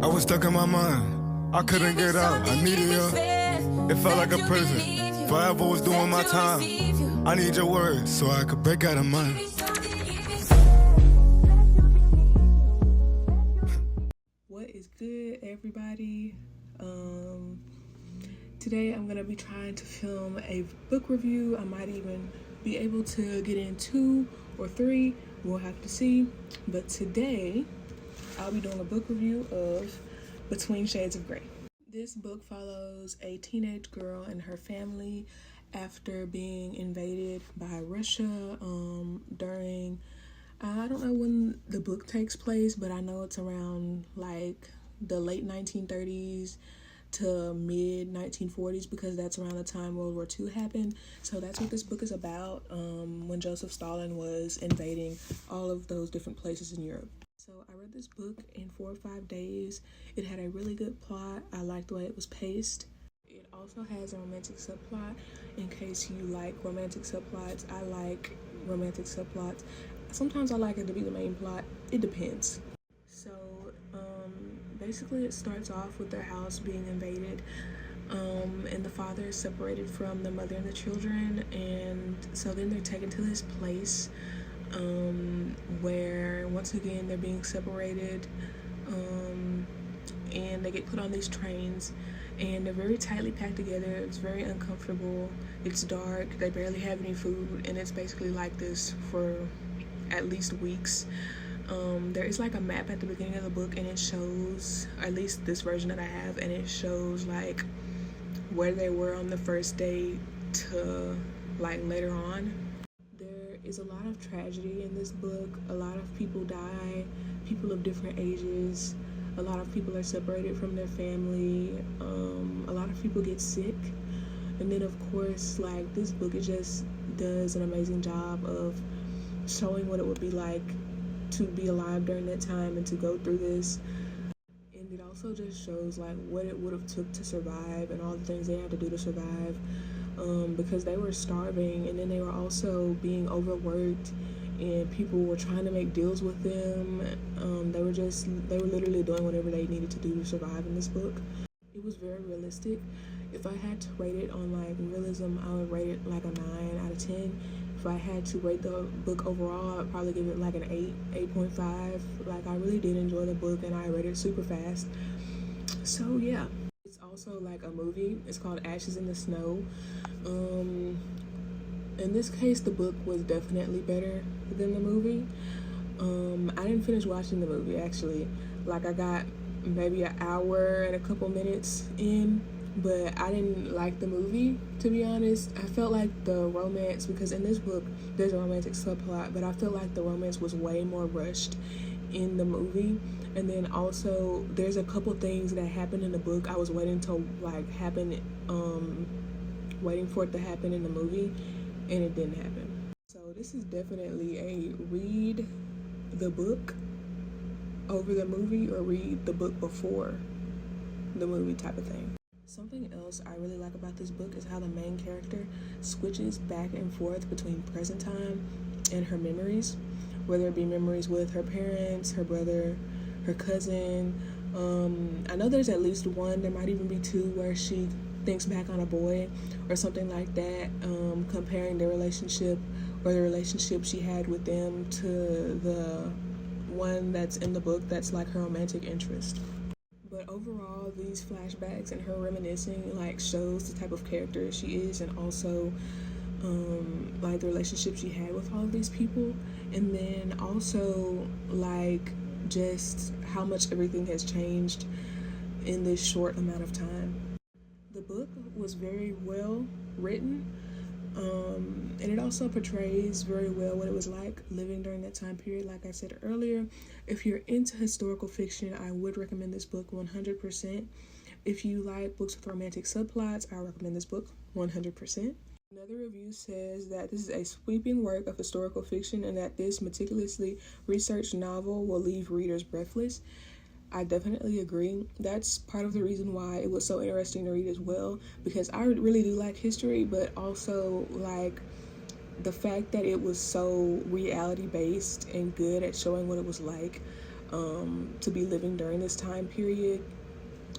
I was stuck in my mind. I couldn't get out. I needed you. It felt like a prison. Forever was doing my time. I need your words so I could break out of mine. What is good, everybody? Today I'm gonna be trying to film a book review. I might even be able to get in 2 or 3. We'll have to see. But today I'll be doing a book review of Between Shades of Grey. This book follows a teenage girl and her family after being invaded by Russia during, I don't know when the book takes place, but I know it's around like the late 1930s to mid 1940s, because that's around the time World War II happened. So that's what this book is about, when Joseph Stalin was invading all of those different places in Europe. So I read this book in 4 or 5 days. It had a really good plot. I liked the way it was paced. It also has a romantic subplot. In case you like romantic subplots, I like romantic subplots. Sometimes I like it to be the main plot. It depends. So basically it starts off with their house being invaded, and the father is separated from the mother and the children, and so then they're taken to this place where once again they're being separated, and they get put on these trains, and they're very tightly packed together. It's very uncomfortable. It's dark. They barely have any food, and it's basically like this for at least weeks. There is like a map at the beginning of the book, and it shows, at least this version that I have, and it shows like where they were on the first day to like later on. There is a lot of tragedy in this book. A lot of people die, people of different ages. A lot of people are separated from their family. A lot of people get sick. And then of course, like, this book, it just does an amazing job of showing what it would be like to be alive during that time and to go through this. And it also just shows like what it would have took to survive and all the things they had to do to survive, because they were starving, and then they were also being overworked, and people were trying to make deals with them. They were literally doing whatever they needed to do to survive in this book. It was very realistic. If I had to rate it on like realism, I would rate it like a 9 out of 10. If I had to rate the book overall, I would probably give it like an 8.5. Like, I really did enjoy the book, and I read it super fast. So yeah, it's also like a movie. It's called Ashes in the Snow. In this case, the book was definitely better than the movie. I didn't finish watching the movie, actually. Like, I got maybe an hour and a couple minutes in, but I didn't like the movie, to be honest. I felt like the romance, because in this book there's a romantic subplot, but I feel like the romance was way more rushed in the movie. And then also there's a couple things that happened in the book I was waiting to like happen, waiting for it to happen in the movie, and it didn't happen. So this is definitely a read the book over the movie, or read the book before the movie type of thing. Something else I really like about this book is how the main character switches back and forth between present time and her memories, whether it be memories with her parents, her brother, her cousin. I know there's at least one, there might even be 2, where she thinks back on a boy or something like that, comparing their relationship or the relationship she had with them to the one that's in the book that's like her romantic interest. But overall, these flashbacks and her reminiscing like shows the type of character she is, and also like the relationship she had with all of these people, and then also like just how much everything has changed in this short amount of time. The book was very well written, and it also portrays very well what it was like living during that time period. Like I said earlier, if you're into historical fiction, I would recommend this book 100%. If you like books with romantic subplots, I recommend this book 100%. Another review says that this is a sweeping work of historical fiction, and that this meticulously researched novel will leave readers breathless. I definitely agree. That's part of the reason why it was so interesting to read as well, because I really do like history, but also like the fact that it was so reality based and good at showing what it was like. to be living during this time period.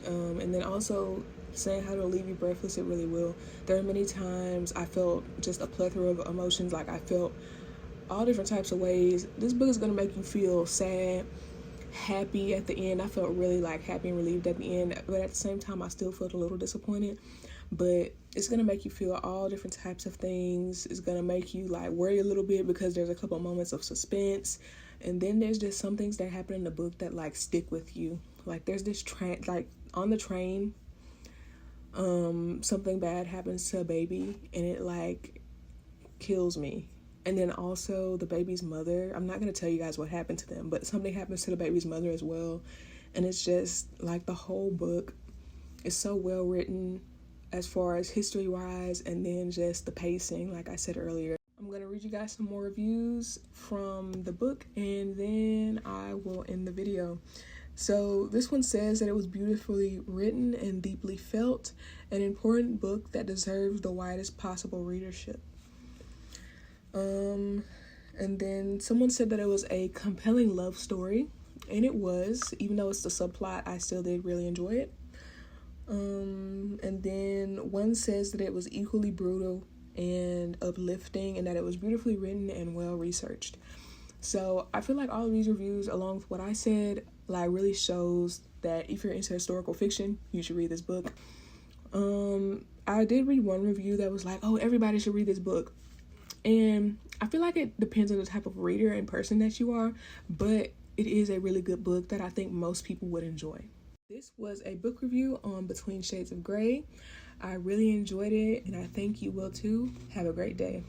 And then also saying how it'll leave you breathless, it really will. There are many times I felt just a plethora of emotions, like I felt all different types of ways. This book is going to make you feel sad, happy at the end. I felt really like happy and relieved at the end, but at the same time I still felt a little disappointed. But it's going to make you feel all different types of things. It's going to make you like worry a little bit because there's a couple of moments of suspense. And then there's just some things that happen in the book that like stick with you. Like there's this train, like on the train, something bad happens to a baby and it like kills me. And then also the baby's mother, I'm not going to tell you guys what happened to them, but something happens to the baby's mother as well. And it's just like the whole book is so well written as far as history wise, and then just the pacing, like I said earlier. I'm going to read you guys some more reviews from the book and then I will end the video. So this one says that it was beautifully written and deeply felt, an important book that deserves the widest possible readership. And then someone said that it was a compelling love story, and it was. Even though it's the subplot, I still did really enjoy it. And then one says that it was equally brutal and uplifting, and that it was beautifully written and well researched. So I feel like all of these reviews, along with what I said, like really shows that if you're into historical fiction, you should read this book. I did read one review that was like, oh, everybody should read this book. And I feel like it depends on the type of reader and person that you are, but it is a really good book that I think most people would enjoy. This was a book review on Between Shades of Grey. I really enjoyed it, and I think you will too. Have a great day.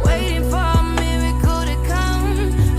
Waiting for a miracle to come.